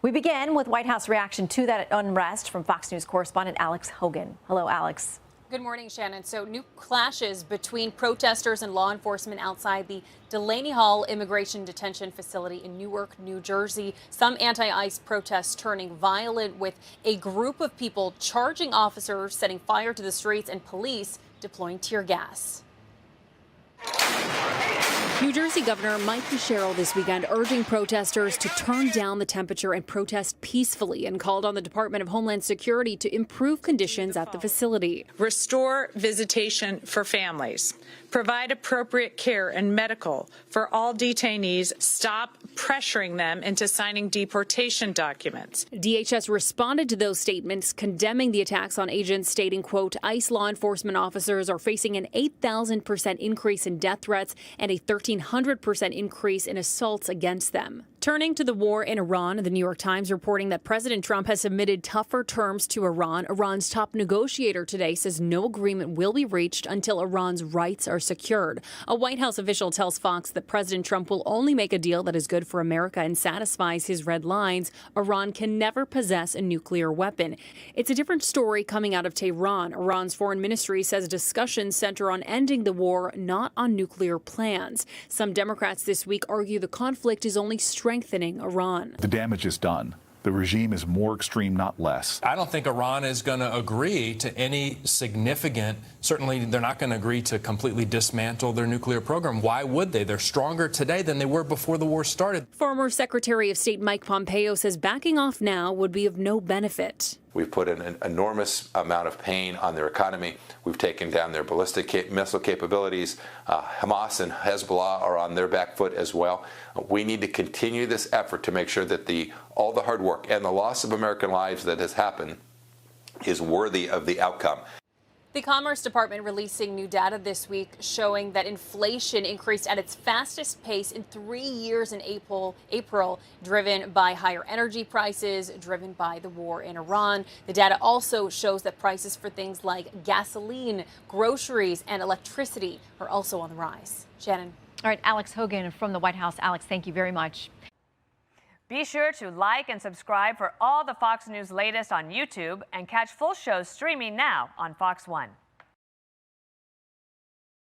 We begin with White House reaction to that unrest from Fox News correspondent Alex Hogan. Hello, Alex. Good morning, Shannon. So new clashes between protesters and law enforcement outside the Delaney Hall Immigration Detention Facility in Newark, New Jersey. Some anti-ICE protests turning violent with a group of people charging officers, setting fire to the streets, and police deploying tear gas. New Jersey Governor Mike Sherrill this weekend urging protesters to turn down the temperature and protest peacefully, and called on the Department of Homeland Security to improve conditions at the facility. Restore visitation for families. Provide appropriate care and medical for all detainees. Stop pressuring them into signing deportation documents. DHS responded to those statements, condemning the attacks on agents, stating, quote, ICE law enforcement officers are facing an 8,000% increase in death threats and a 1,300% increase in assaults against them. Turning to the war in Iran, the New York Times reporting that President Trump has submitted tougher terms to Iran. Iran's top negotiator today says no agreement will be reached until Iran's rights are secured. A White House official tells Fox that President Trump will only make a deal that is good for America and satisfies his red lines. Iran can never possess a nuclear weapon. It's a different story coming out of Tehran. Iran's foreign ministry says discussions center on ending the war, not on nuclear plans. Some Democrats this week argue the conflict is only strengthening Iran. The damage is done. The regime is more extreme, not less. I don't think Iran is going to agree to any significant, certainly they're not going to agree to completely dismantle their nuclear program. Why would they? They're stronger today than they were before the war started. Former Secretary of State Mike Pompeo says backing off now would be of no benefit. We've put an enormous amount of pain on their economy. We've taken down their ballistic missile capabilities. Hamas and Hezbollah are on their back foot as well. We need to continue this effort to make sure that all the hard work and the loss of American lives that has happened is worthy of the outcome. The Commerce Department releasing new data this week showing that inflation increased at its fastest pace in 3 years in April, driven by higher energy prices, driven by the war in Iran. The data also shows that prices for things like gasoline, groceries, and electricity are also on the rise. Shannon. All right, Alex Hogan from the White House. Alex, thank you very much. Be sure to like and subscribe for all the Fox News latest on YouTube, and catch full shows streaming now on Fox One.